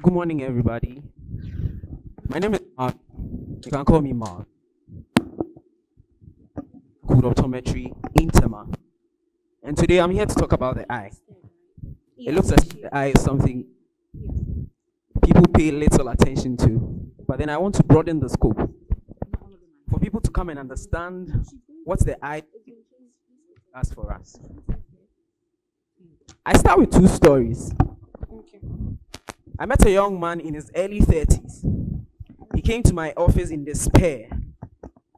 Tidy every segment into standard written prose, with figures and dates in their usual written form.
Good morning, everybody. My name is Mark. You can call me Mark. Blackwood Optometry, Intema. And today I'm here to talk about the eye. It looks as if the eye is something people pay little attention to. But then I want to broaden the scope for people to come and understand what the eye does for us. I start with two stories. I met a young man in his early 30s. He came to my office in despair,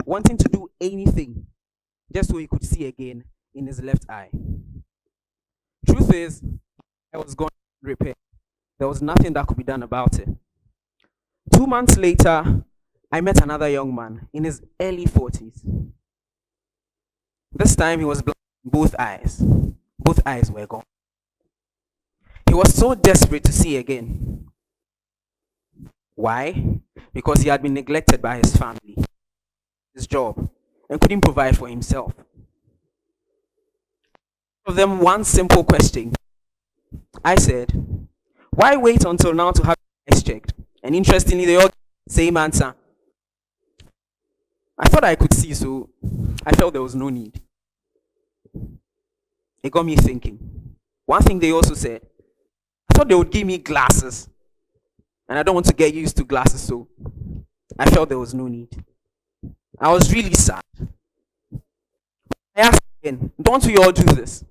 wanting to do anything just so he could see again in his left eye. Truth is, I was going to repair. There was nothing that could be done about it. 2 months later, I met another young man in his early 40s. This time he was blind in both eyes. Both eyes were gone. He was so desperate to see again. Why? Because he had been neglected by his family, his job, and couldn't provide for himself. Of them, one simple question. I said, why wait until now to have your eyes checked? And interestingly, they all gave the same answer. I thought I could see, so I felt there was no need. It got me thinking. One thing they also said, I thought they would give me glasses. And I don't want to get used to glasses, so I felt there was no need. I was really sad. I asked again, don't we all do this?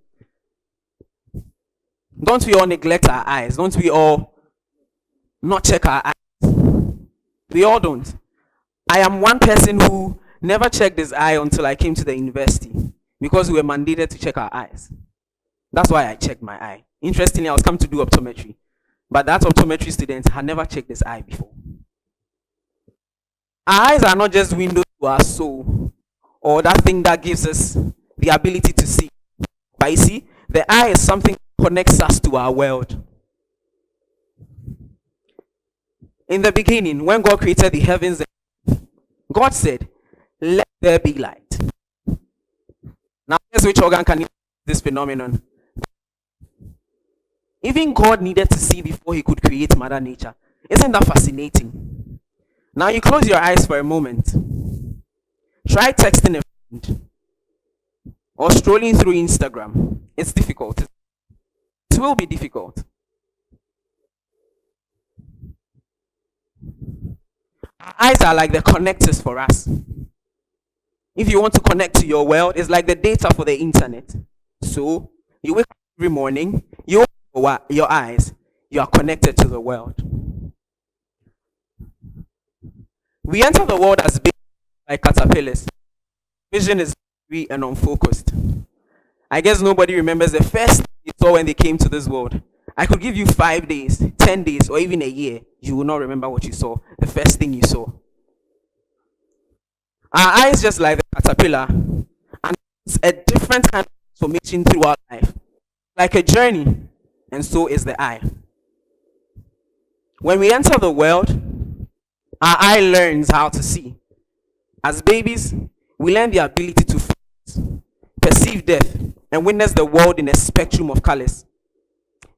Don't we all neglect our eyes? Don't we all not check our eyes? We all don't. I am one person who never checked his eye until I came to the university because we were mandated to check our eyes. That's why I checked my eye. Interestingly, I was coming to do optometry, but that optometry student had never checked his eye before. Our eyes are not just windows to our soul or that thing that gives us the ability to see. But you see, the eye is something that connects us to our world. In the beginning, when God created the heavens and earth, God said, let there be light. Now, guess which organ can this phenomenon? Even God needed to see before he could create Mother Nature. Isn't that fascinating? Now you close your eyes for a moment. Try texting a friend or strolling through Instagram. It's difficult. It will be difficult. Our eyes are like the connectors for us. If you want to connect to your world, it's like the data for the internet. So you wake up every morning, you open your eyes, you are connected to the world. We enter the world as babies like caterpillars. Vision is free and unfocused. I guess nobody remembers the first thing they saw when they came to this world. I could give you 5 days, 10 days, or even a year. You will not remember what you saw, the first thing you saw. Our eyes just like the caterpillar, and it's a different kind of transformation throughout life. Like a journey, and so is the eye. When we enter the world, our eye learns how to see. As babies, we learn the ability to focus, perceive depth, and witness the world in a spectrum of colors.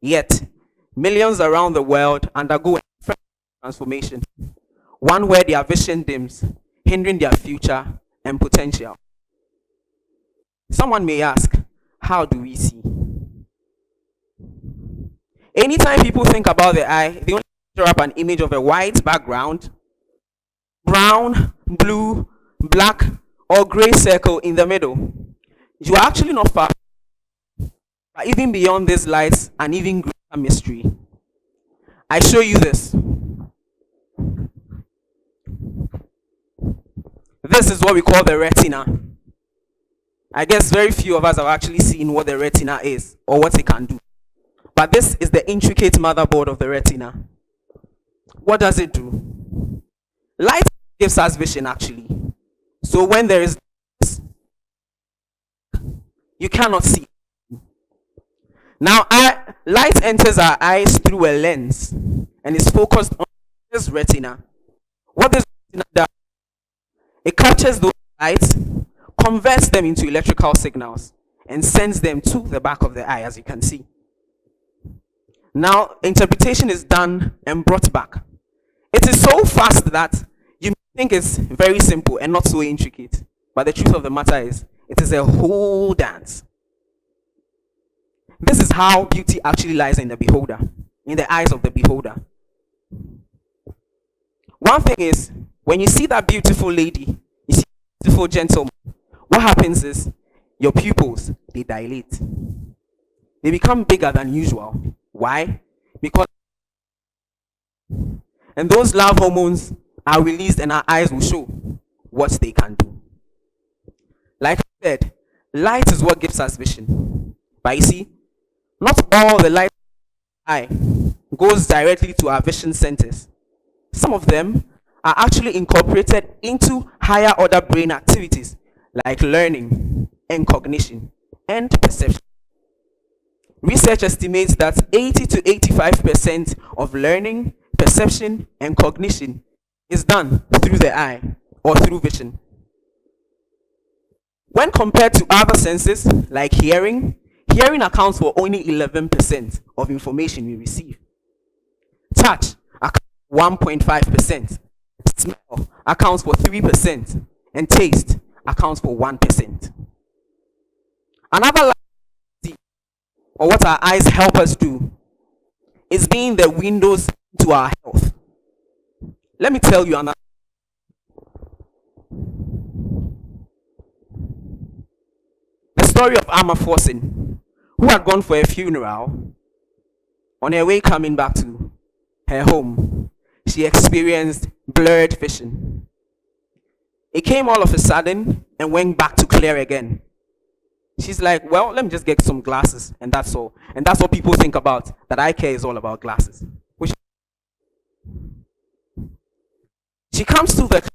Yet, millions around the world undergo a different transformation, one where their vision dims, hindering their future and potential. Someone may ask, how do we see? Anytime people think about the eye, they only picture up an image of a white background, brown, blue, black, or gray circle in the middle. You are actually not far. But even beyond these lights, an even greater mystery. I show you this. This is what we call the retina. I guess very few of us have actually seen what the retina is or what it can do. But this is the intricate motherboard of the retina. What does it do? Light gives us vision actually. So when there is this, you cannot see. Now light enters our eyes through a lens and is focused on this retina. What this retina does, it captures those lights, converts them into electrical signals, and sends them to the back of the eye, as you can see. Now, interpretation is done and brought back. It is so fast that you think it's very simple and not so intricate. But the truth of the matter is, it is a whole dance. This is how beauty actually lies in the beholder, in the eyes of the beholder. One thing is, when you see that beautiful lady, you see that beautiful gentleman, what happens is your pupils, they dilate. They become bigger than usual. Why? Because and those love hormones are released and our eyes will show what they can do. Like I said, light is what gives us vision. But you see, not all the light in the eye goes directly to our vision centers. Some of them are actually incorporated into higher order brain activities like learning and cognition and perception. Research estimates that 80 to 85% of learning, perception, and cognition is done through the eye or through vision. When compared to other senses like hearing, hearing accounts for only 11% of information we receive. Touch accounts for 1.5%. Smell accounts for 3%. And taste accounts for 1%. Another or what our eyes help us do is being the windows to our health. Let me tell you another. The story of Amma Forsen, who had gone for a funeral. On her way coming back to her home, she experienced blurred vision. It came all of a sudden and went back to clear again. She's like, well, let me just get some glasses, and that's all. And that's what people think about, that eye care is all about glasses. She comes to the,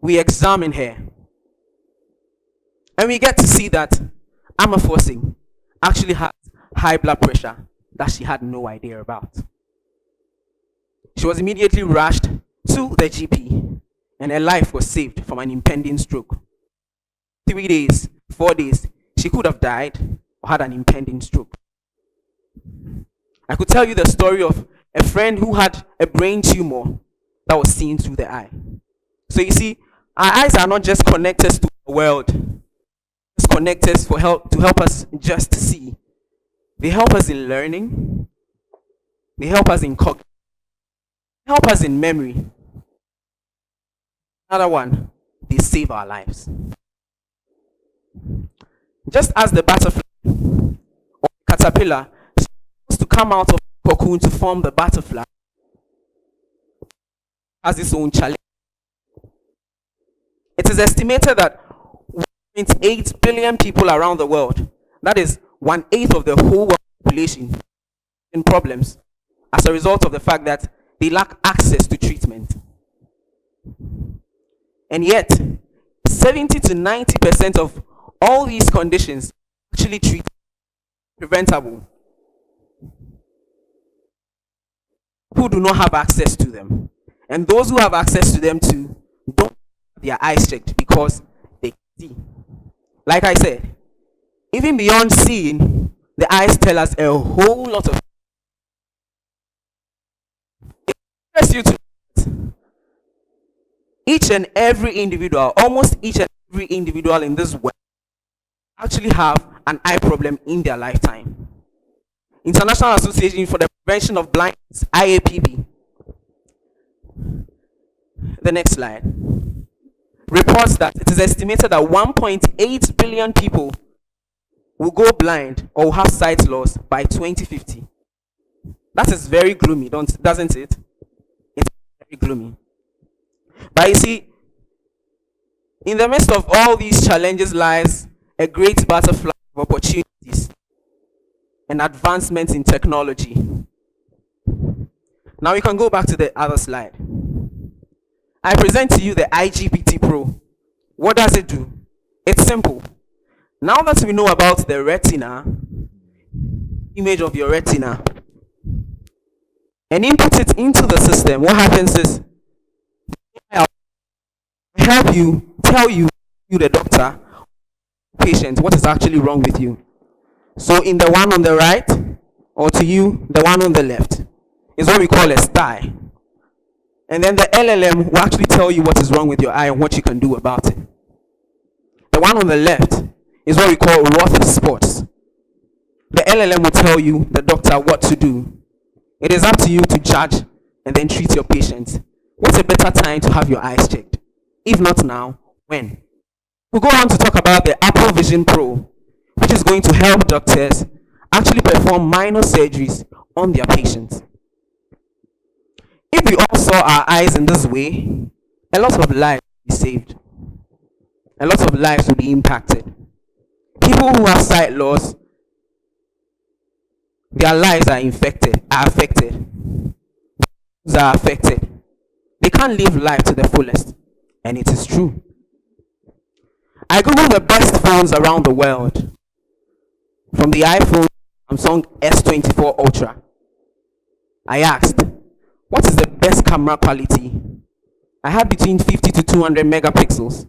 we examine her, and we get to see that Amma Forsen actually has high blood pressure that she had no idea about. She was immediately rushed to the GP, and her life was saved from an impending stroke. 3 days, 4 days, she could have died or had an impending stroke. I could tell you the story of a friend who had a brain tumor that was seen through the eye. So you see, our eyes are not just connectors to the world. It's connectors to help us just to see. They help us in learning. They help us in cognition. They help us in memory. Another one, they save our lives. Just as the butterfly or caterpillar is supposed to come out of the cocoon to form the butterfly, has its own challenge. It is estimated that 1.8 billion people around the world, that is 1/8 of the whole world population, in problems as a result of the fact that they lack access to treatment. And yet, 70 to 90% of all these conditions actually treat preventable. Who do not have access to them. And those who have access to them too don't have their eyes checked because they can see. Like I said, even beyond seeing, the eyes tell us a whole lot of. It interests you to each and every individual, almost each and every individual in this world actually have an eye problem in their lifetime. International Association for the Prevention of Blindness, IAPB. The next slide. Reports that it is estimated that 1.8 billion people will go blind or will have sight loss by 2050. That is very gloomy, doesn't it? It's very gloomy. But you see, in the midst of all these challenges lies a great butterfly of opportunities and advancements in technology. Now we can go back to the other slide. I present to you the IGPT Pro. What does it do? It's simple. Now that we know about the retina, image of your retina, and input it into the system, what happens is I'll help you, tell you, the doctor, patient, what is actually wrong with you. So in the one on the right, or to you, the one on the left, is what we call a sty. And then the LLM will actually tell you what is wrong with your eye and what you can do about it. The one on the left is what we call rough spots. The LLM will tell you, the doctor, what to do. It is up to you to judge and then treat your patients. What's a better time to have your eyes checked? If not now, when? We'll go on to talk about the Apple Vision Pro, which is going to help doctors actually perform minor surgeries on their patients. If we all saw our eyes in this way, a lot of lives will be saved. A lot of lives will be impacted. People who have sight loss, their lives are affected. They can't live life to the fullest, and it is true. I googled the best phones around the world, from the iPhone Samsung S24 Ultra. I asked, what is the best camera quality? I had between 50 to 200 megapixels.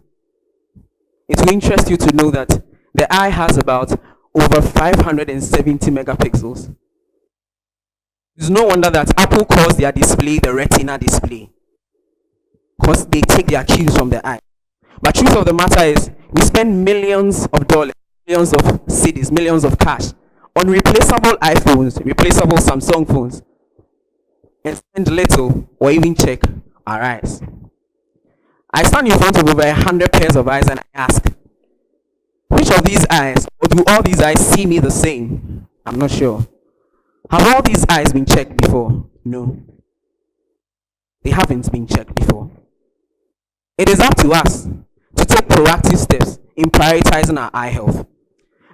It will interest you to know that the eye has about over 570 megapixels. It's no wonder that Apple calls their display the retina display, because they take their cues from the eye. But truth of the matter is, we spend millions of dollars, millions of cedis, millions of cash on replaceable iPhones, replaceable Samsung phones, and spend little or even check our eyes. I stand in front of over 100 pairs of eyes and I ask, which of these eyes, or do all these eyes see me the same? I'm not sure. Have all these eyes been checked before? No. They haven't been checked before. It is up to us to take proactive steps in prioritizing our eye health.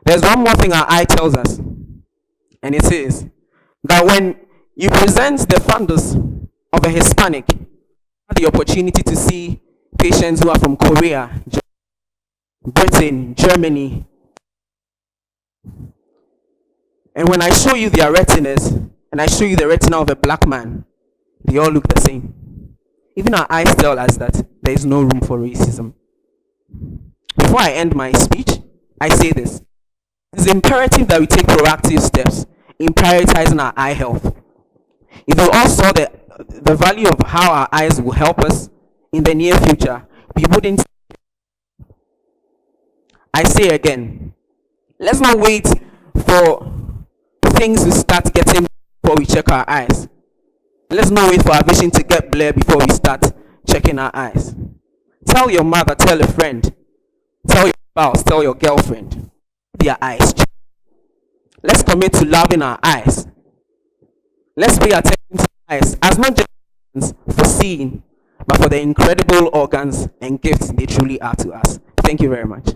There's one more thing our eye tells us, and it is that when you present the fundus of a Hispanic, you have the opportunity to see patients who are from Korea, Britain, Germany. And when I show you their retinas, and I show you the retina of a black man, they all look the same. Even our eyes tell us that there is no room for racism. Before I end my speech, I say this. It is imperative that we take proactive steps in prioritizing our eye health. If we all saw the value of how our eyes will help us in the near future, we wouldn't. I say again, let's not wait for things to start getting before we check our eyes. Let's not wait for our vision to get blurred before we start checking our eyes. Tell your mother, tell a friend, tell your spouse, tell your girlfriend, their eyes checked. Let's commit to loving our eyes. Let's pay attention to eyes as not just for seeing, but for the incredible organs and gifts they truly are to us. Thank you very much.